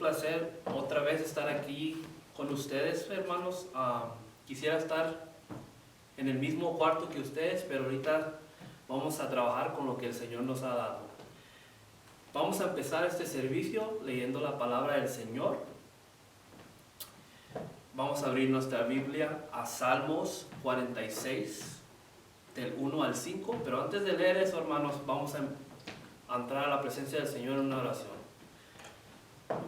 placer otra vez estar aquí con ustedes, hermanos. Quisiera estar en el mismo cuarto que ustedes, pero ahorita vamos a trabajar con lo que el Señor nos ha dado. Vamos a empezar este servicio leyendo la palabra del Señor. Vamos a abrir nuestra Biblia a Salmos 46, del 1 al 5, pero antes de leer eso, hermanos, vamos a entrar a la presencia del Señor en una oración.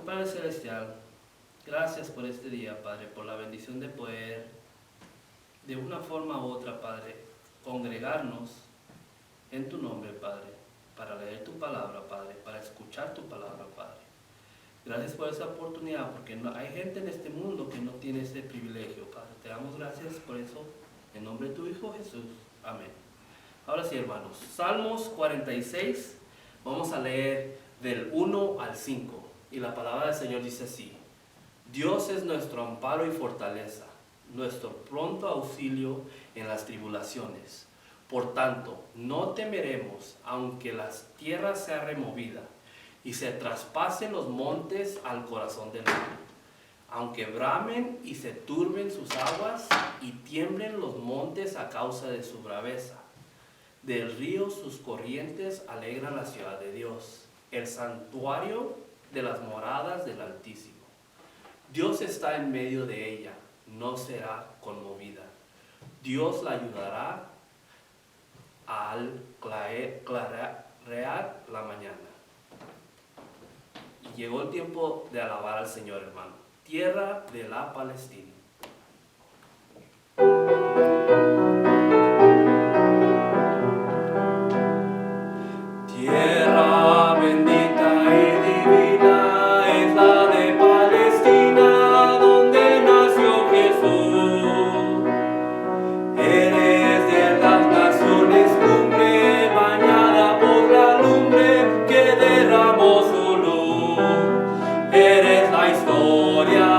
Padre Celestial, gracias por este día, Padre, por la bendición de poder, de una forma u otra, Padre, congregarnos en tu nombre, Padre, para leer tu palabra, Padre, para escuchar tu palabra, Padre. Gracias por esa oportunidad, porque hay gente en este mundo que no tiene ese privilegio, Padre. Te damos gracias por eso, en nombre de tu Hijo Jesús. Amén. Ahora sí, hermanos, Salmos 46, vamos a leer del 1 al 5. Y la palabra del Señor dice así: Dios es nuestro amparo y fortaleza, nuestro pronto auxilio en las tribulaciones. Por tanto, no temeremos, aunque la tierra sea removida y se traspasen los montes al corazón del mar, aunque bramen y se turben sus aguas y tiemblen los montes a causa de su braveza. Del río sus corrientes alegran la ciudad de Dios, el santuario de las moradas del Altísimo. Dios está en medio de ella, no será conmovida. Dios la ayudará al clarear la mañana. Y llegó el tiempo de alabar al Señor, hermano. Tierra de la Palestina. Tierra bendita y divina es la de Palestina, donde nació Jesús. Eres de las naciones cumbre, bañada por la lumbre que derramó su luz. Eres la historia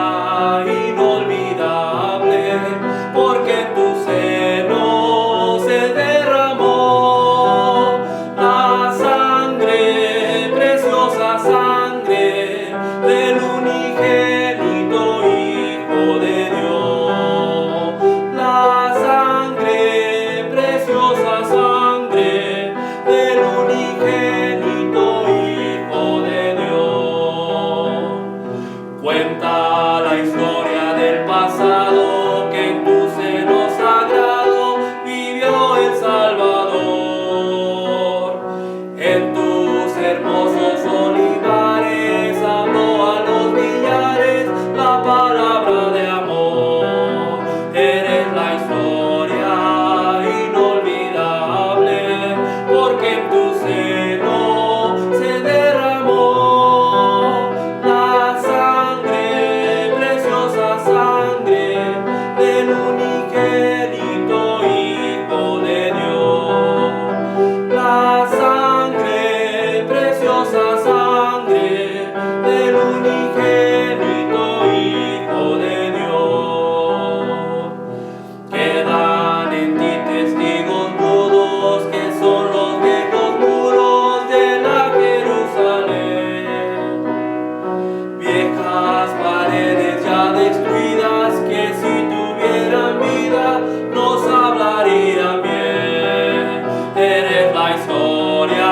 inolvidable, porque en tu seno se derramó la sangre, preciosa sangre del unigénito Hijo de Dios. La sangre, preciosa sangre del unigénito Hijo de Dios. Cuenta la historia del pasado, que en tu seno sagrado vivió el Salvador. En tus hermosos olivares habló a los millares la palabra de amor. Eres la historia inolvidable, porque en tu seno se derramó la sangre, preciosa sangre del unigénito Hijo de Dios. La sangre, preciosa sangre del unigénito Hijo de Dios. Quedan en ti testigos mudos, que son los viejos muros de la Jerusalén. Viejas paredes ya destruidas, que si tuvieran vida nos hablarían bien. Eres la historia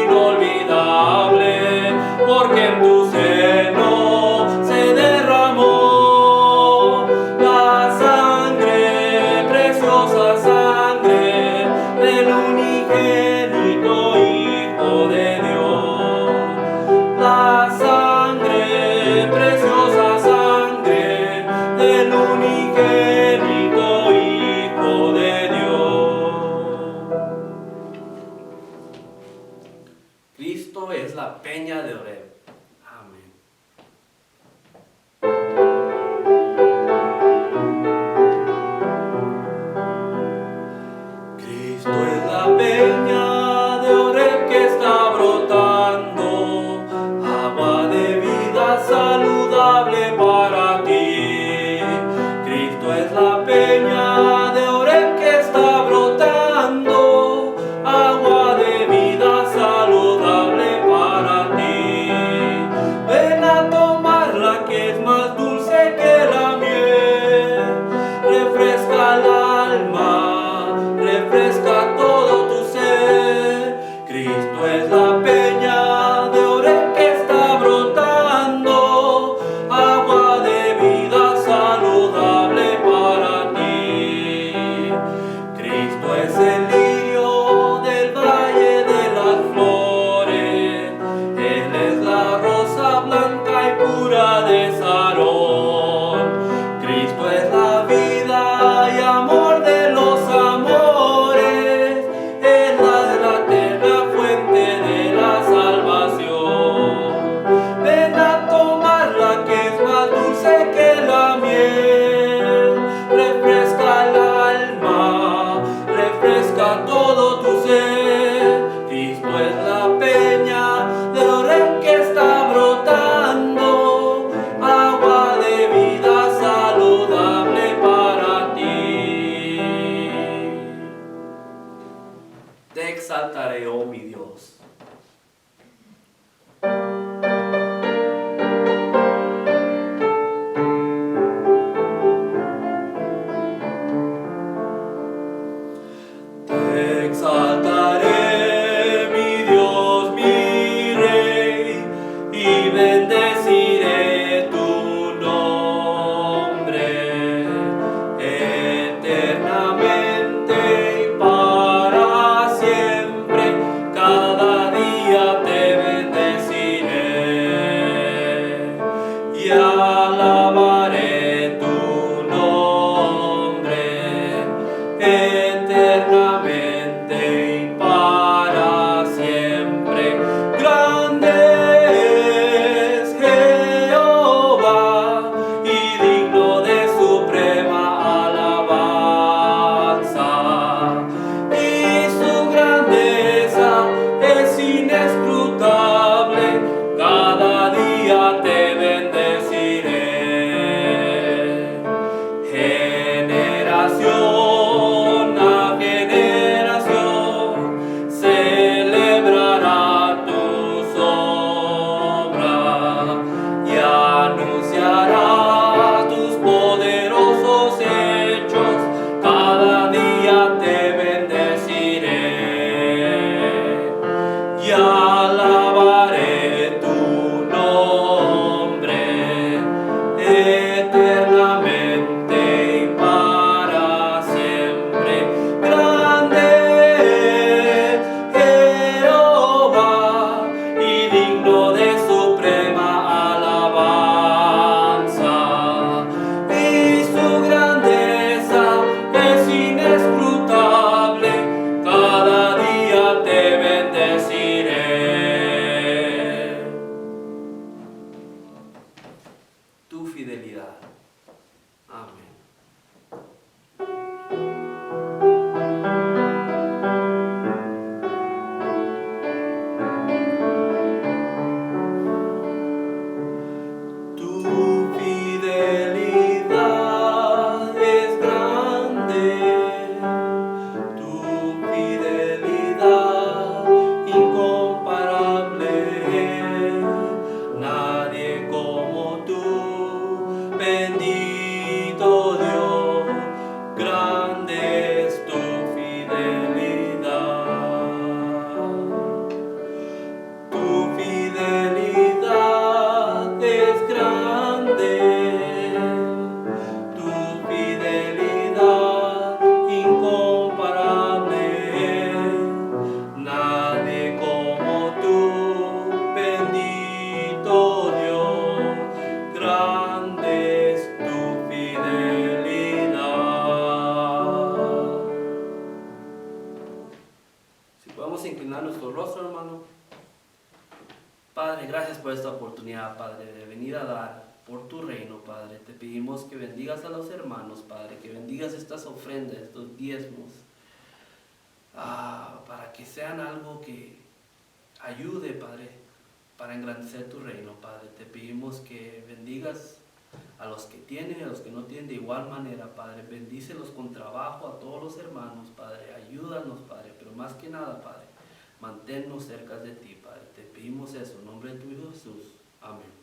inolvidable, porque en tu seno se derramó la sangre, preciosa sangre del unigénito Hijo de Dios. La sangre, preciosa sangre del unigénito Hijo de Dios. Cristo es la peña de Oreb. Amén. Cristo es la peña de Oreb que está brotando, agua de vida saludable para ti. Cristo es la peña de Oreb que está brotando, agua de vida saludable para ti. exaltaré, oh mi Dios. Te exaltaré, mi Dios, mi Rey, y bendeciré tu nombre eternamente y para siempre. Cada día te bendeciré y alabaré tu nombre eternamente y para siempre. Grande es Jehová y digno de suprema alabanza, y su grandeza es inescrutable. Cada día te bendeciré. Generación a generación celebrará tus obras y anunciará tus poderosos hechos. Cada día te bendeciré y alabaré tu nombre eternamente y para siempre. Grande Jehová y digno de suprema alabanza, y su grandeza es inescrutable. Cada día te bendeciré. Tu fidelidad. Amén. Tu fidelidad es grande, tu fidelidad incomparable. Nadie como tú, bendito Dios, grande es tu fidelidad. Tu fidelidad es grande, tu fidelidad incomparable. Nadie como tú, bendito Dios, grande es tu fidelidad. Si podemos inclinar nuestro rostro, hermano. Padre, gracias por esta oportunidad, Padre, de venir a dar por tu reino, Padre. Te pedimos que bendigas a los hermanos, Padre, que bendigas estas ofrendas, estos diezmos, para que sean algo que ayude, Padre, para engrandecer tu reino, Padre. Te pedimos que bendigas a los que tienen y a los que no tienen de igual manera, Padre. Bendícelos con trabajo a todos los hermanos, Padre. Ayúdanos, Padre, pero más que nada, Padre, manténnos cerca de ti, Padre. Te pedimos eso en nombre de tu Hijo Jesús. Amén.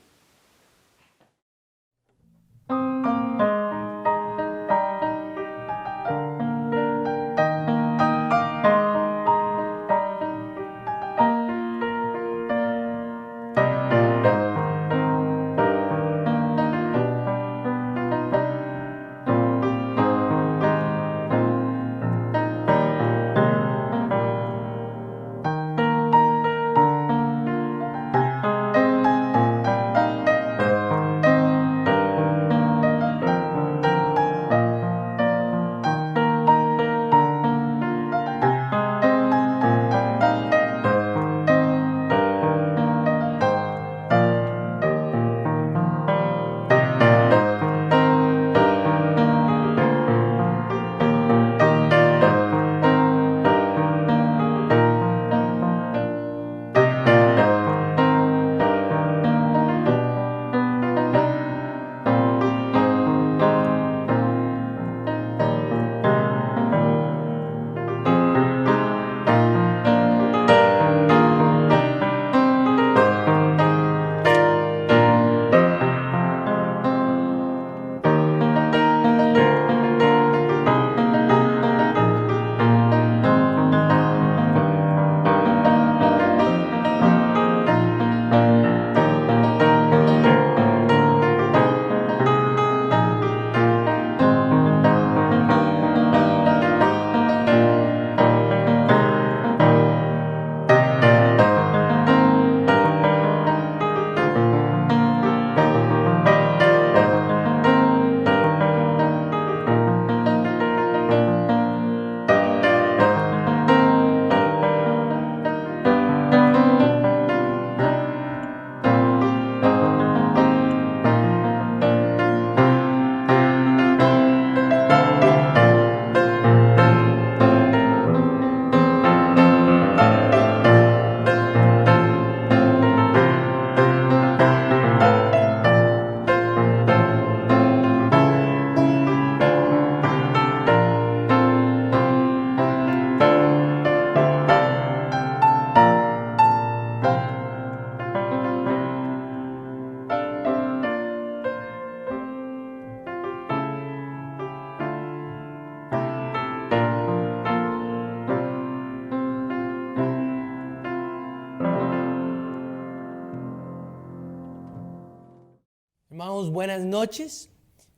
Hermanos, buenas noches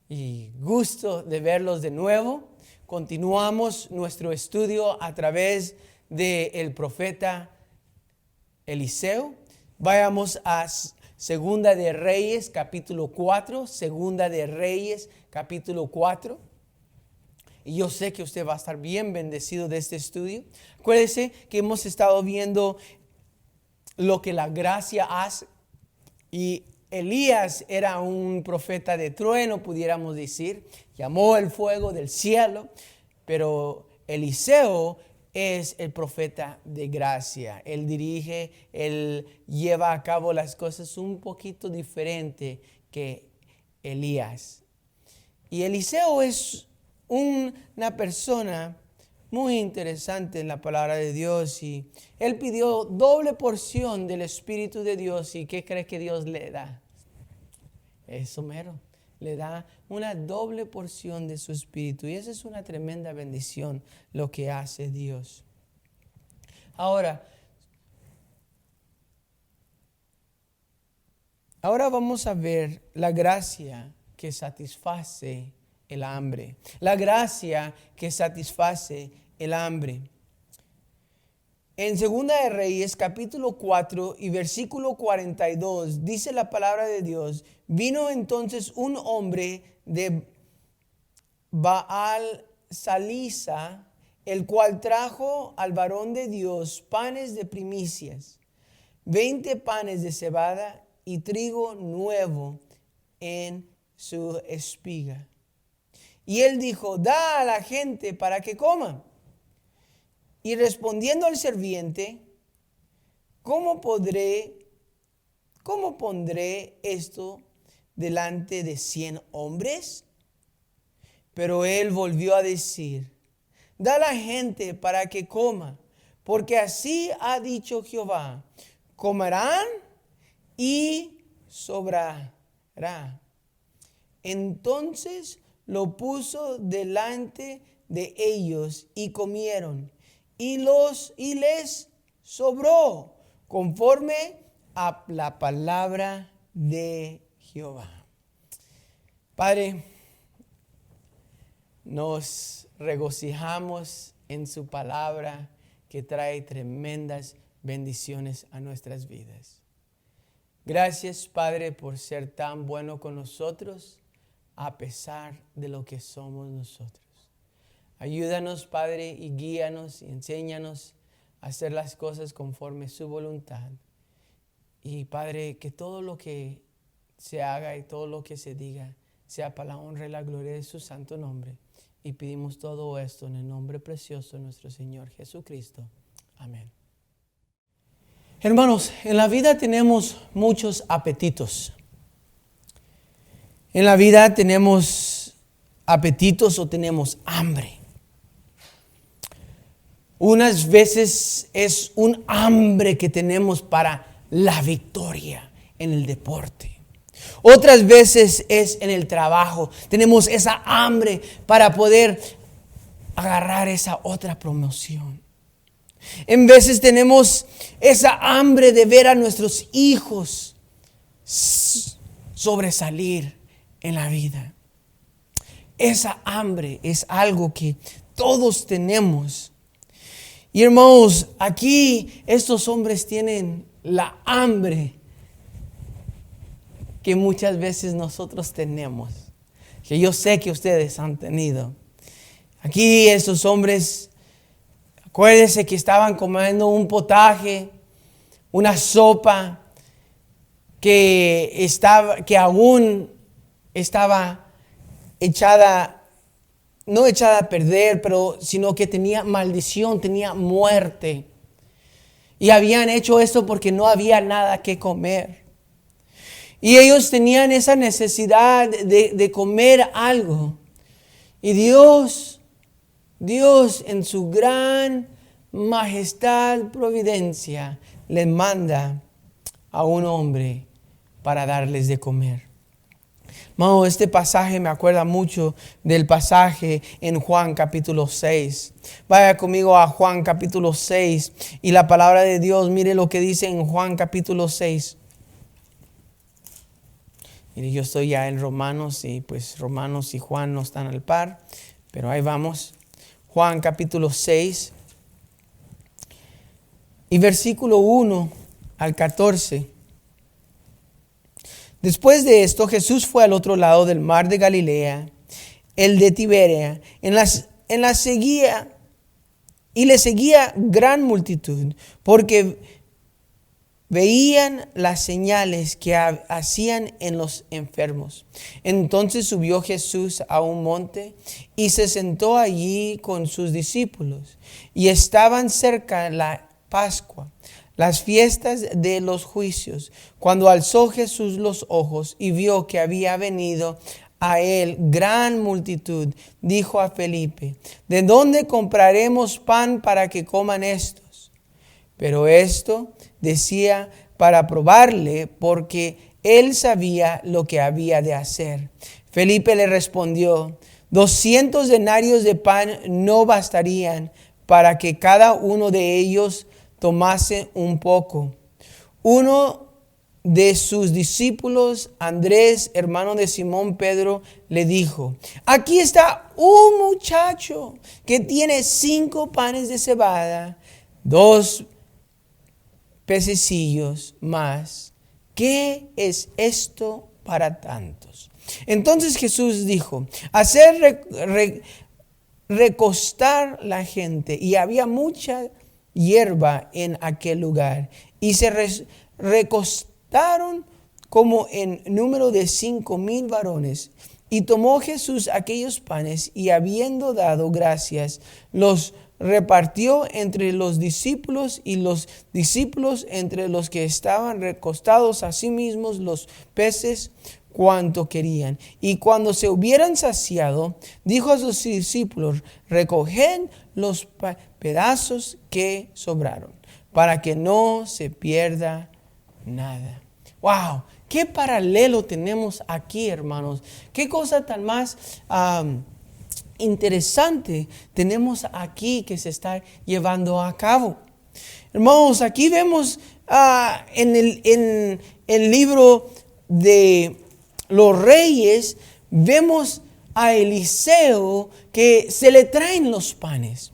y gusto de verlos de nuevo. Continuamos nuestro estudio a través del profeta Eliseo. Vayamos a Segunda de Reyes, capítulo 4. Segunda de Reyes, capítulo 4. Y yo sé que usted va a estar bien bendecido de este estudio. Acuérdese que hemos estado viendo lo que la gracia hace. Y Elías era un profeta de trueno, pudiéramos decir. Llamó el fuego del cielo. Pero Eliseo es el profeta de gracia. Él dirige, él lleva a cabo las cosas un poquito diferente que Elías. Y Eliseo es una persona muy interesante en la palabra de Dios. Y él pidió doble porción del Espíritu de Dios. ¿Y qué cree que Dios le da? Eso mero. Le da una doble porción de su Espíritu. Y esa es una tremenda bendición lo que hace Dios. Ahora vamos a ver la gracia que satisface el hambre. La gracia que satisface el hambre. En Segunda de Reyes, capítulo 4 y versículo 42, dice la palabra de Dios: vino entonces un hombre de Baal Salisa, el cual trajo al varón de Dios panes de primicias, 20 panes de cebada y trigo nuevo en su espiga. Y él dijo: da a la gente para que coma. Y respondiendo al sirviente: ¿Cómo pondré esto delante de 100 hombres? Pero él volvió a decir: da a la gente para que coma, porque así ha dicho Jehová: comerán y sobrará. Entonces lo puso delante de ellos y comieron. Y les sobró conforme a la palabra de Jehová. Padre, nos regocijamos en su palabra que trae tremendas bendiciones a nuestras vidas. Gracias, Padre, por ser tan bueno con nosotros a pesar de lo que somos nosotros. Ayúdanos, Padre, y guíanos y enséñanos a hacer las cosas conforme su voluntad. Y, Padre, que todo lo que se haga y todo lo que se diga sea para la honra y la gloria de su santo nombre. Y pedimos todo esto en el nombre precioso de nuestro Señor Jesucristo. Amén. Hermanos, en la vida tenemos muchos apetitos. En la vida tenemos apetitos o tenemos hambre. Unas veces es un hambre que tenemos para la victoria en el deporte. Otras veces es en el trabajo. Tenemos esa hambre para poder agarrar esa otra promoción. En veces tenemos esa hambre de ver a nuestros hijos sobresalir en la vida. Esa hambre es algo que todos tenemos. Y hermanos, aquí estos hombres tienen la hambre que muchas veces nosotros tenemos, que yo sé que ustedes han tenido. Aquí estos hombres, acuérdense que estaban comiendo un potaje, una sopa que aún estaba no echada a perder, sino que tenía maldición, tenía muerte. Y habían hecho esto porque no había nada que comer. Y ellos tenían esa necesidad de comer algo. Y Dios en su gran majestad, providencia, les manda a un hombre para darles de comer. Hermano, este pasaje me acuerda mucho del pasaje en Juan capítulo 6. Vaya conmigo a Juan capítulo 6 y la palabra de Dios, mire lo que dice en Juan capítulo 6. Y yo estoy ya en Romanos y pues Romanos y Juan no están al par, pero ahí vamos. Juan capítulo 6 y versículo 1 al 14. Después de esto, Jesús fue al otro lado del mar de Galilea, el de Tiberia, y le seguía gran multitud, porque veían las señales que hacían en los enfermos. Entonces subió Jesús a un monte y se sentó allí con sus discípulos. Y estaban cerca la Pascua, las fiestas de los juicios. Cuando alzó Jesús los ojos y vio que había venido a él gran multitud, dijo a Felipe: ¿de dónde compraremos pan para que coman estos? Pero esto decía para probarle, porque él sabía lo que había de hacer. Felipe le respondió: 200 denarios de pan no bastarían para que cada uno de ellos tomase un poco. Uno de sus discípulos, Andrés, hermano de Simón Pedro, le dijo: aquí está un muchacho que tiene 5 panes de cebada, 2 pececillos más. ¿Qué es esto para tantos? Entonces Jesús dijo: hacer recostar la gente. Y había mucha hierba en aquel lugar. Y se recostaron como en número de 5,000 varones. Y tomó Jesús aquellos panes y, habiendo dado gracias, los repartió entre los discípulos, y los discípulos entre los que estaban recostados, asimismo los peces cuanto querían. Y cuando se hubieran saciado, dijo a sus discípulos: recoged los pedazos que sobraron, para que no se pierda nada. ¡Wow! ¿Qué paralelo tenemos aquí, hermanos? ¿Qué cosa tan más interesante tenemos aquí que se está llevando a cabo? Hermanos, aquí vemos en el libro de los Reyes, vemos a Eliseo que se le traen los panes.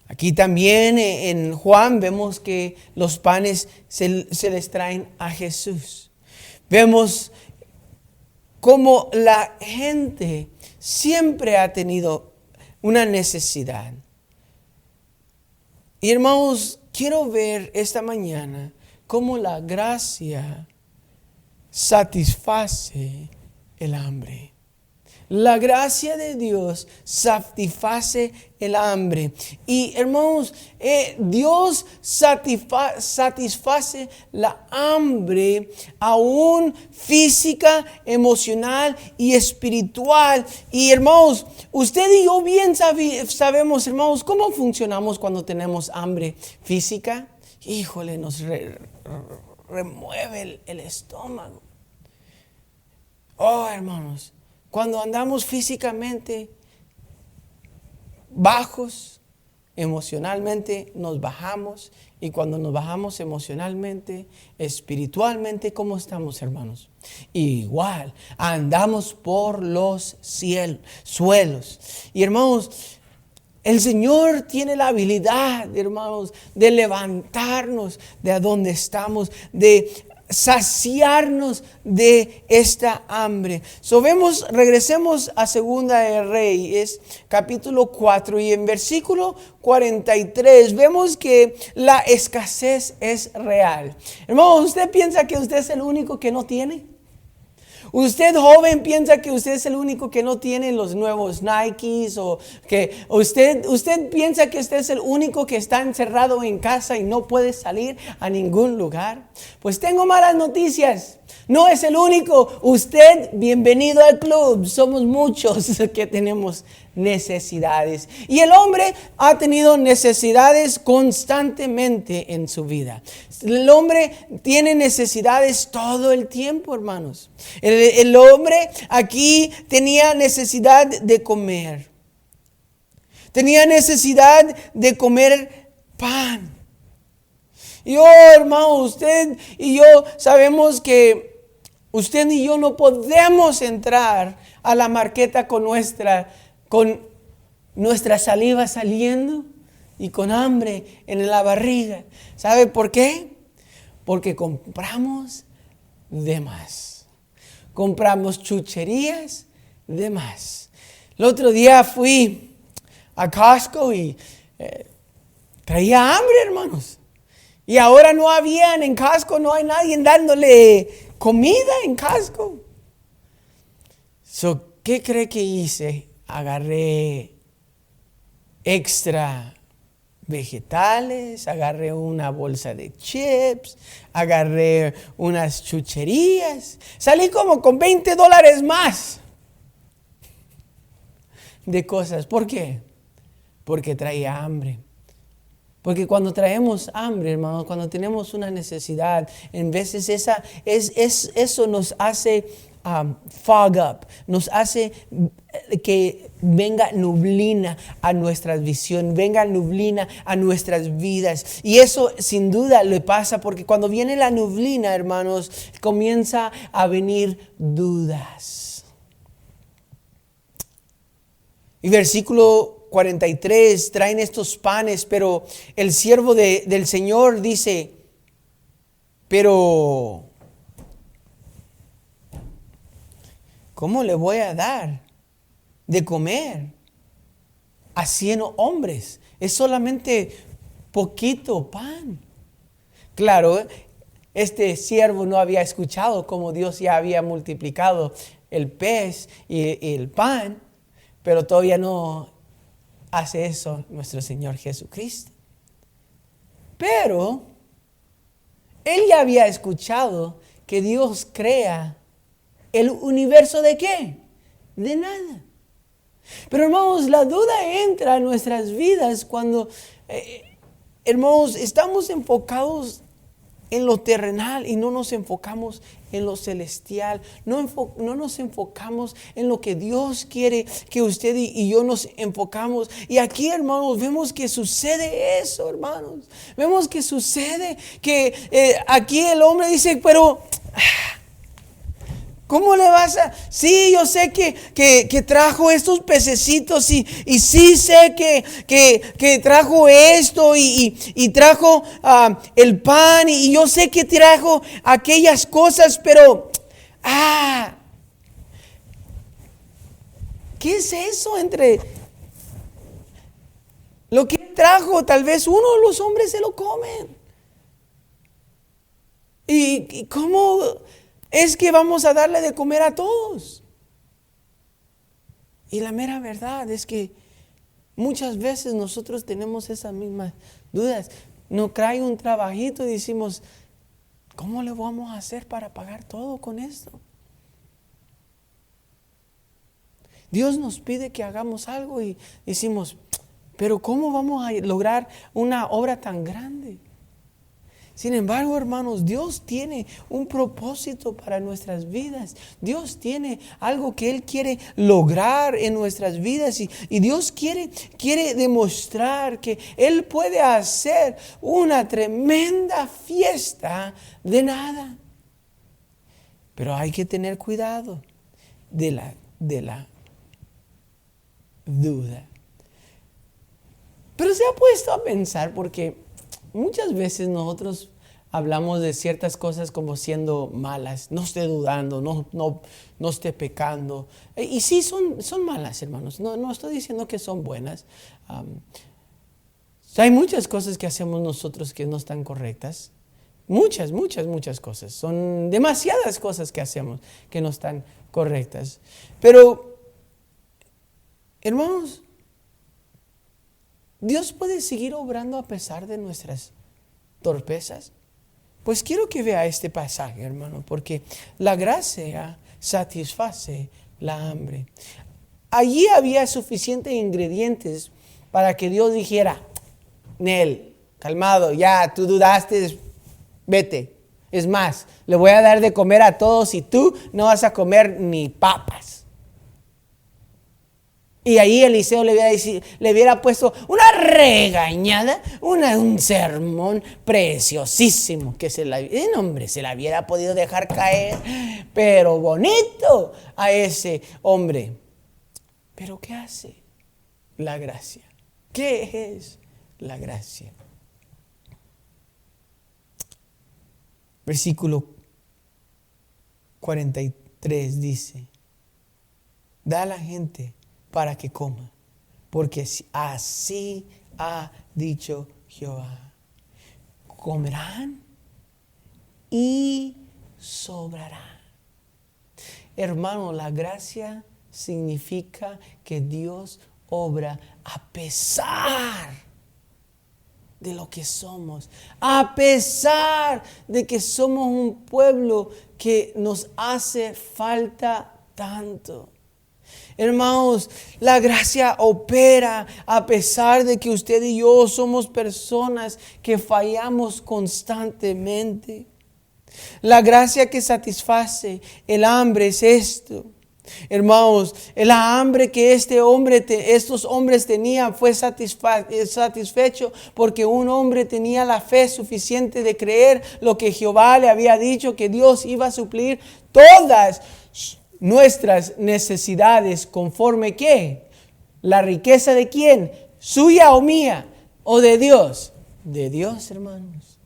Aquí también en Juan vemos que los panes se les traen a Jesús. Vemos cómo la gente siempre ha tenido una necesidad. Y hermanos, quiero ver esta mañana cómo la gracia satisface el hambre. La gracia de Dios satisface el hambre. Y hermanos, Dios satisface la hambre aún física, emocional y espiritual. Y hermanos, usted y yo bien sabemos, hermanos, cómo funcionamos cuando tenemos hambre física. Híjole, nos remueve el estómago. Oh, hermanos, cuando andamos físicamente bajos, emocionalmente nos bajamos. Y cuando nos bajamos emocionalmente, espiritualmente, ¿cómo estamos, hermanos? Igual, andamos por los suelos. Y hermanos, el Señor tiene la habilidad, hermanos, de levantarnos de donde estamos, de saciarnos de esta hambre. Regresemos a Segunda de Reyes, capítulo 4, y en versículo 43 vemos que la escasez es real. Hermano, ¿usted piensa que usted es el único que no tiene? Usted joven piensa que usted es el único que no tiene los nuevos Nikes, o que usted piensa que usted es el único que está encerrado en casa y no puede salir a ningún lugar. Pues tengo malas noticias. No es el único. Usted, bienvenido al club. Somos muchos que tenemos necesidades. Y el hombre ha tenido necesidades constantemente en su vida. El hombre tiene necesidades todo el tiempo, hermanos. El hombre aquí tenía necesidad de comer. Tenía necesidad de comer pan. Y hermano, usted y yo sabemos que Usted y yo no podemos entrar a la marqueta con nuestra saliva saliendo y con hambre en la barriga. ¿Sabe por qué? Porque compramos de más. Compramos chucherías de más. El otro día fui a Costco y traía hambre, hermanos. Y ahora no habían en Costco, no hay nadie dándole comida en Costco. ¿Qué cree que hice? Agarré extra vegetales, agarré una bolsa de chips, agarré unas chucherías. Salí como con $20 más de cosas. ¿Por qué? Porque traía hambre. Porque cuando traemos hambre, hermanos, cuando tenemos una necesidad, en veces eso nos hace fog up, nos hace que venga nublina a nuestra visión, venga nublina a nuestras vidas. Y eso sin duda le pasa porque cuando viene la nublina, hermanos, comienza a venir dudas. Y versículo 43, traen estos panes, pero el siervo del Señor dice, pero ¿cómo le voy a dar de comer a 100 hombres? Es solamente poquito pan. Claro, este siervo no había escuchado cómo Dios ya había multiplicado el pez y el pan, pero todavía no hace eso nuestro Señor Jesucristo. Pero él ya había escuchado que Dios crea el universo ¿de qué? De nada. Pero hermanos, la duda entra en nuestras vidas cuando, hermanos, estamos enfocados en lo terrenal y no nos enfocamos en lo celestial. No nos enfocamos en lo que Dios quiere que usted y yo nos enfocamos. Y aquí, hermanos, vemos que sucede eso, hermanos. Vemos que sucede que aquí el hombre dice, pero ¿cómo le vas a...? Sí, yo sé que trajo estos pececitos y sí sé que trajo esto y trajo el pan y yo sé que trajo aquellas cosas, pero... ¿qué es eso entre lo que trajo? Tal vez uno de los hombres se lo comen. ¿Y cómo es que vamos a darle de comer a todos? Y la mera verdad es que muchas veces nosotros tenemos esas mismas dudas. Nos cae un trabajito y decimos, ¿cómo le vamos a hacer para pagar todo con esto? Dios nos pide que hagamos algo y decimos, pero ¿cómo vamos a lograr una obra tan grande? Sin embargo, hermanos, Dios tiene un propósito para nuestras vidas. Dios tiene algo que Él quiere lograr en nuestras vidas. Y Dios quiere demostrar que Él puede hacer una tremenda fiesta de nada. Pero hay que tener cuidado de la duda. Pero se ha puesto a pensar porque muchas veces nosotros hablamos de ciertas cosas como siendo malas. No esté dudando, no esté pecando. Y sí son malas, hermanos. No estoy diciendo que son buenas. Hay muchas cosas que hacemos nosotros que no están correctas. Muchas cosas. Son demasiadas cosas que hacemos que no están correctas. Pero, hermanos, ¿Dios puede seguir obrando a pesar de nuestras torpezas? Pues quiero que vea este pasaje, hermano, porque la gracia satisface la hambre. Allí había suficientes ingredientes para que Dios dijera, Nel, calmado, ya tú dudaste, vete. Es más, le voy a dar de comer a todos y tú no vas a comer ni papas. Y ahí Eliseo le hubiera puesto una regañada, un sermón preciosísimo que se le hubiera podido dejar caer, pero bonito a ese hombre. Pero ¿qué hace la gracia? ¿Qué es la gracia? Versículo 43 dice: da a la gente para que coma, porque así ha dicho Jehová. Comerán y sobrará. Hermano, la gracia significa que Dios obra a pesar de lo que somos, a pesar de que somos un pueblo que nos hace falta tanto. Hermanos, la gracia opera a pesar de que usted y yo somos personas que fallamos constantemente. La gracia que satisface el hambre es esto. Hermanos, la hambre que estos hombres tenían fue satisfecho porque un hombre tenía la fe suficiente de creer lo que Jehová le había dicho, que Dios iba a suplir todas nuestras necesidades conforme ¿qué? La riqueza de quién, suya o mía o de Dios. De Dios, hermanos.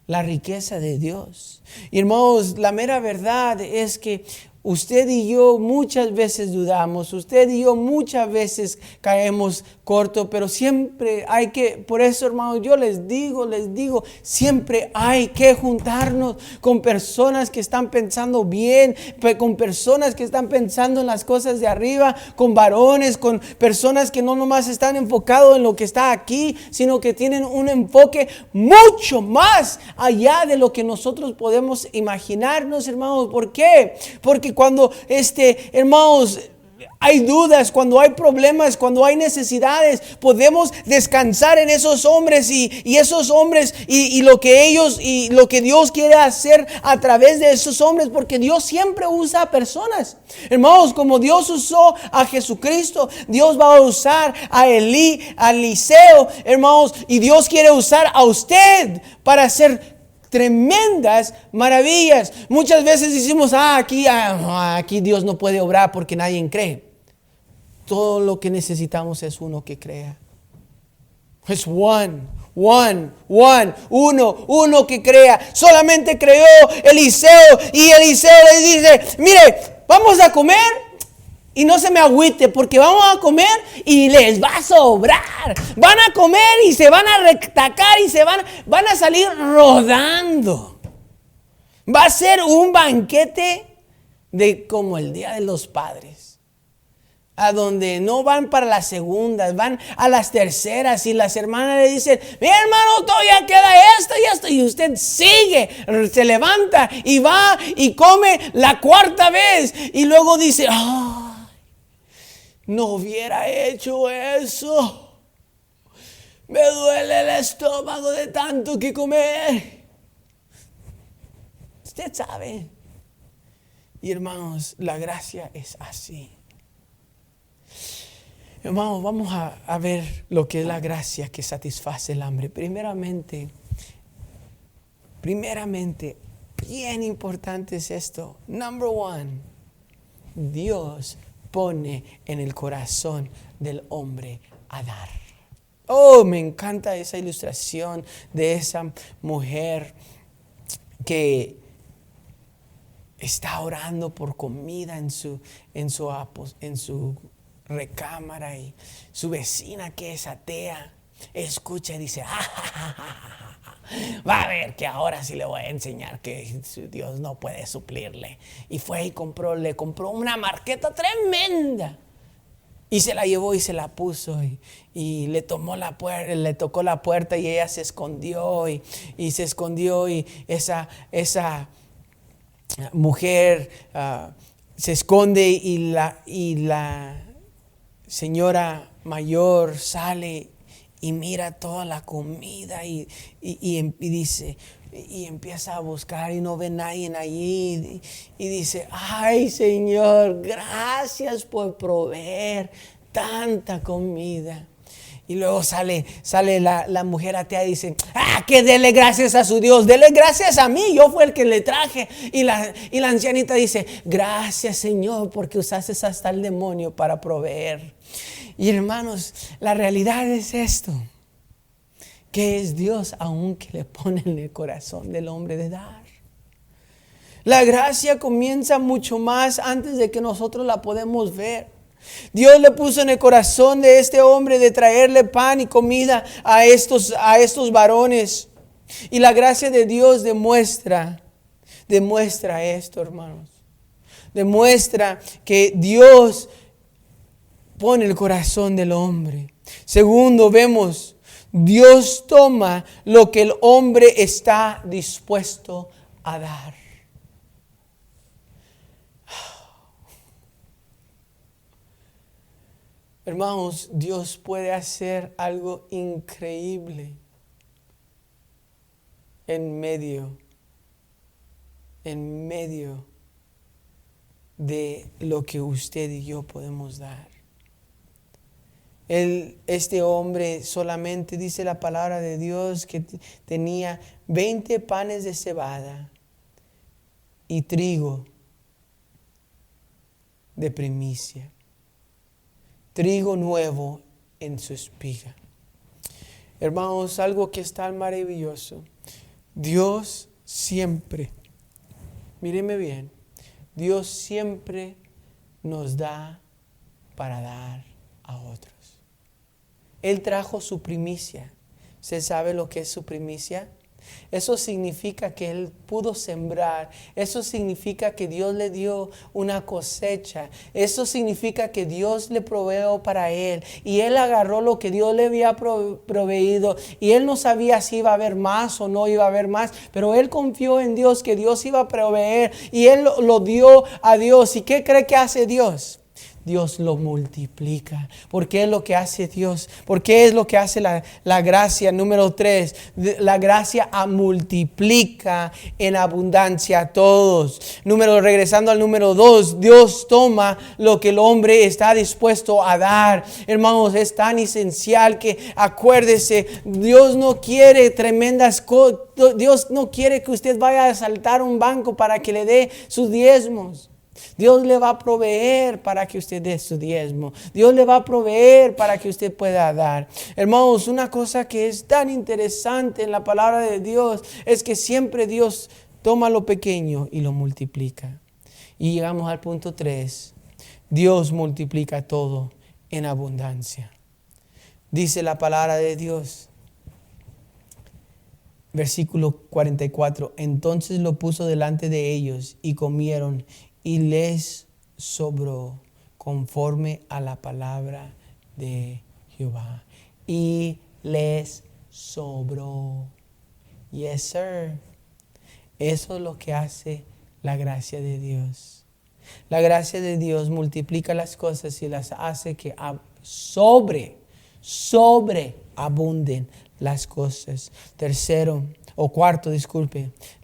La riqueza de Dios. Y hermanos, la mera verdad es que usted y yo muchas veces dudamos, usted y yo muchas veces caemos corto, pero siempre hay que, por eso hermanos, yo les digo, siempre hay que juntarnos con personas que están pensando bien, con personas que están pensando en las cosas de arriba, con varones, con personas que no nomás están enfocados en lo que está aquí, sino que tienen un enfoque mucho más allá de lo que nosotros podemos imaginarnos, hermanos. ¿Por qué? Porque cuando hermanos, hay dudas, cuando hay problemas, cuando hay necesidades, podemos descansar en esos hombres y esos hombres y lo que ellos y lo que Dios quiere hacer a través de esos hombres, porque Dios siempre usa a personas. Hermanos, como Dios usó a Jesucristo, Dios va a usar a Eliseo, hermanos, y Dios quiere usar a usted para hacer tremendas maravillas. Muchas veces decimos, aquí Dios no puede obrar porque nadie cree. Todo lo que necesitamos es uno que crea. Es uno que crea. Solamente creó Eliseo y Eliseo le dice, mire, vamos a comer. Y no se me agüite porque vamos a comer y les va a sobrar. Van a comer y se van a retacar y van a salir rodando. Va a ser un banquete de como el Día de los Padres. A donde no van para las segundas, van a las terceras y las hermanas le dicen, mi hermano, todavía queda esto y esto. Y usted sigue, se levanta y va y come la cuarta vez. Y luego dice, no hubiera hecho eso. Me duele el estómago de tanto que comer. Usted sabe. Y hermanos, la gracia es así. Hermanos, vamos a ver lo que es la gracia que satisface el hambre. Primeramente, bien importante es esto. Number one, Dios pone en el corazón del hombre a dar. Me encanta esa ilustración de esa mujer que está orando por comida en su recámara y su vecina que es atea escucha y dice, va a ver que ahora sí le voy a enseñar que Dios no puede suplirle. Y fue y le compró una marqueta tremenda. Y se la llevó y se la puso y le tocó la puerta y ella se escondió y se escondió y esa mujer se esconde y la señora mayor sale y mira toda la comida y dice, y empieza a buscar y no ve nadie allí y dice, ay Señor, gracias por proveer tanta comida. Y luego sale la mujer atea y dice, que dele gracias a su Dios, dele gracias a mí, yo fui el que le traje. Y la ancianita dice, gracias Señor, porque usaste hasta el demonio para proveer. Y hermanos, la realidad es esto, que es Dios aún que le pone en el corazón del hombre de dar. La gracia comienza mucho más antes de que nosotros la podemos ver. Dios le puso en el corazón de este hombre de traerle pan y comida a estos varones. Y la gracia de Dios demuestra esto, hermanos. Demuestra que Dios pone el corazón del hombre. Segundo, vemos, Dios toma lo que el hombre está dispuesto a dar. Hermanos, Dios puede hacer algo increíble en medio de lo que usted y yo podemos dar. Este hombre solamente dice la palabra de Dios que tenía 20 panes de cebada y trigo de primicia. Trigo nuevo en su espiga. Hermanos, algo que es tan maravilloso. Dios siempre, míreme bien, Dios siempre nos da para dar a otros. Él trajo su primicia. ¿Usted sabe lo que es su primicia? Eso significa que Él pudo sembrar. Eso significa que Dios le dio una cosecha. Eso significa que Dios le proveó para Él. Y Él agarró lo que Dios le había proveído. Y Él no sabía si iba a haber más o no iba a haber más. Pero Él confió en Dios que Dios iba a proveer. Y Él lo dio a Dios. ¿Y qué cree que hace Dios? Dios lo multiplica. ¿Por qué es lo que hace Dios? ¿Por qué es lo que hace la gracia? Número 3, la gracia multiplica en abundancia a todos. Regresando al número 2, Dios toma lo que el hombre está dispuesto a dar. Hermanos, es tan esencial que acuérdese, Dios no quiere tremendas cosas. Dios no quiere que usted vaya a asaltar un banco para que le dé sus diezmos. Dios le va a proveer para que usted dé su diezmo. Dios le va a proveer para que usted pueda dar. Hermanos, una cosa que es tan interesante en la palabra de Dios es que siempre Dios toma lo pequeño y lo multiplica. Y llegamos al punto 3. Dios multiplica todo en abundancia. Dice la palabra de Dios. Versículo 44. Entonces lo puso delante de ellos y comieron y les sobró conforme a la palabra de Jehová. Y les sobró. Yes, sir. Eso es lo que hace la gracia de Dios. La gracia de Dios multiplica las cosas y las hace que sobreabunden las cosas. Cuarto,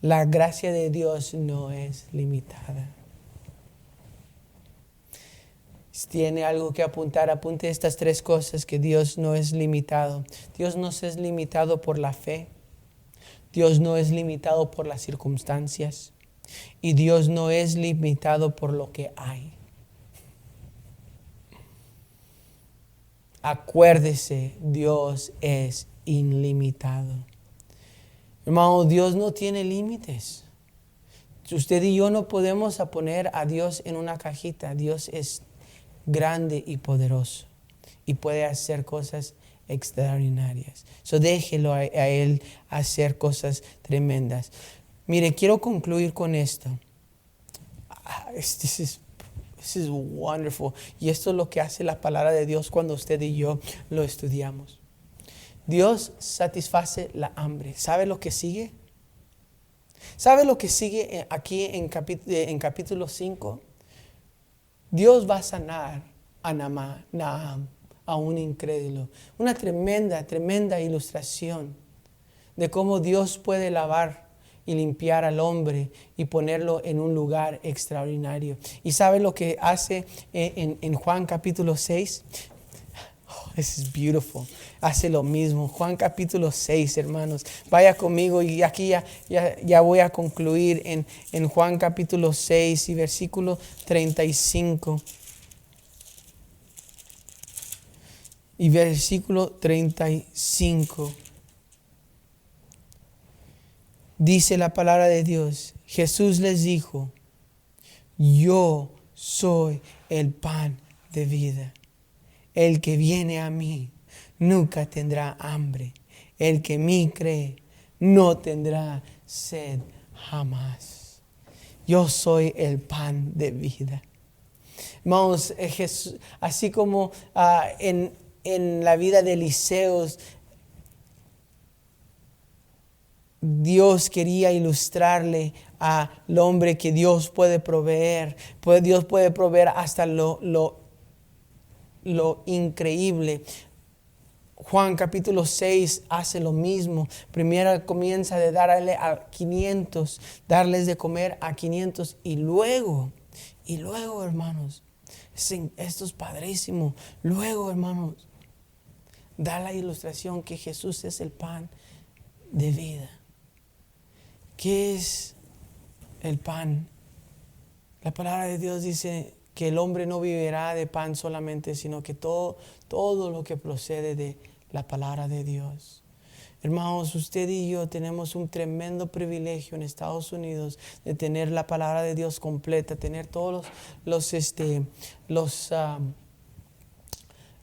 la gracia de Dios no es limitada. Si tiene algo que apuntar, apunte estas 3 cosas: que Dios no es limitado. Dios no es limitado por la fe. Dios no es limitado por las circunstancias. Y Dios no es limitado por lo que hay. Acuérdese, Dios es ilimitado. Hermano, Dios no tiene límites. Usted y yo no podemos poner a Dios en una cajita. Dios es grande y poderoso y puede hacer cosas extraordinarias. Déjelo a Él hacer cosas tremendas. Mire, quiero concluir con esto. This is wonderful. Y esto es lo que hace la palabra de Dios cuando usted y yo lo estudiamos. Dios satisface la hambre. ¿Sabe lo que sigue? ¿Sabe lo que sigue aquí en capítulo 5? Dios va a sanar a Naam, a un incrédulo. Una tremenda ilustración de cómo Dios puede lavar y limpiar al hombre y ponerlo en un lugar extraordinario. ¿Y sabe lo que hace en Juan capítulo 6? this is beautiful. Hace lo mismo. Juan capítulo 6, hermanos. Vaya conmigo y aquí ya voy a concluir en Juan capítulo 6 y versículo 35. Y versículo 35. Dice la palabra de Dios. Jesús les dijo, yo soy el pan de vida. El que viene a mí nunca tendrá hambre. El que en mí cree no tendrá sed jamás. Yo soy el pan de vida. Hermanos, Jesús, así como en la vida de Eliseo, Dios quería ilustrarle al hombre que Dios puede proveer. Dios puede proveer hasta lo increíble. Juan capítulo 6 hace lo mismo. Primero comienza de darle a 500, darles de comer a 500 y luego, hermanos, esto es padrísimo. Luego, hermanos, da la ilustración que Jesús es el pan de vida. ¿Qué es el pan? La palabra de Dios dice que el hombre no vivirá de pan solamente, sino que todo lo que procede de la palabra de Dios. Hermanos, usted y yo tenemos un tremendo privilegio en Estados Unidos de tener la palabra de Dios completa, tener todos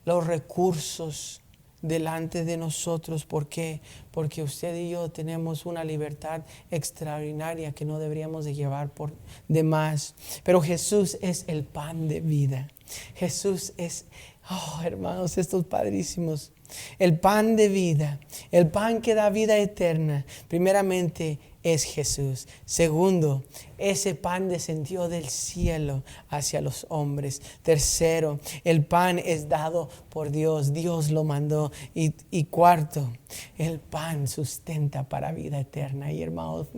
los recursos delante de nosotros. ¿Por qué? Porque usted y yo tenemos una libertad extraordinaria que no deberíamos de llevar por demás. Pero Jesús es el pan de vida. Jesús es, hermanos, estos padrísimos. El pan de vida, el pan que da vida eterna, primeramente es Jesús. Segundo, ese pan descendió del cielo hacia los hombres. Tercero, el pan es dado por Dios, Dios lo mandó. Y cuarto, el pan sustenta para vida eterna. Y hermanos,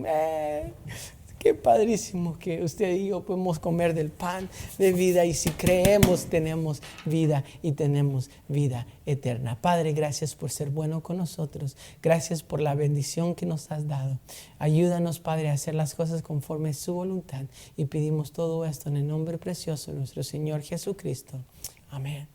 qué padrísimo que usted y yo podemos comer del pan de vida, y si creemos tenemos vida y tenemos vida eterna. Padre, gracias por ser bueno con nosotros. Gracias por la bendición que nos has dado. Ayúdanos, Padre, a hacer las cosas conforme a su voluntad, y pedimos todo esto en el nombre precioso de nuestro Señor Jesucristo. Amén.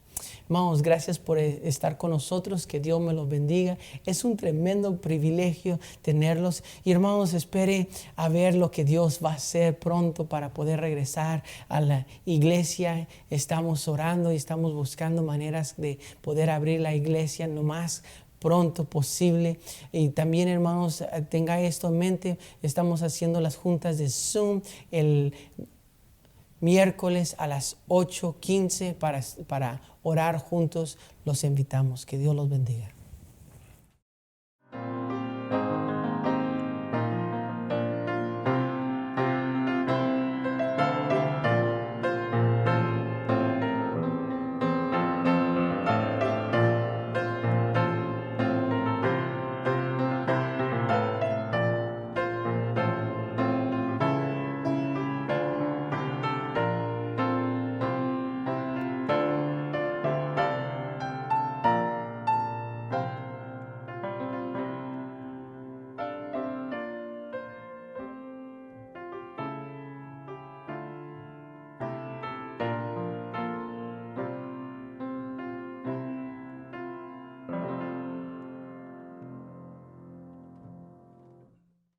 Hermanos, gracias por estar con nosotros. Que Dios me los bendiga. Es un tremendo privilegio tenerlos. Y hermanos, espere a ver lo que Dios va a hacer pronto para poder regresar a la iglesia. Estamos orando y estamos buscando maneras de poder abrir la iglesia lo más pronto posible. Y también, hermanos, tenga esto en mente. Estamos haciendo las juntas de Zoom el miércoles a las 8:15 para orar juntos. Los invitamos. Que Dios los bendiga.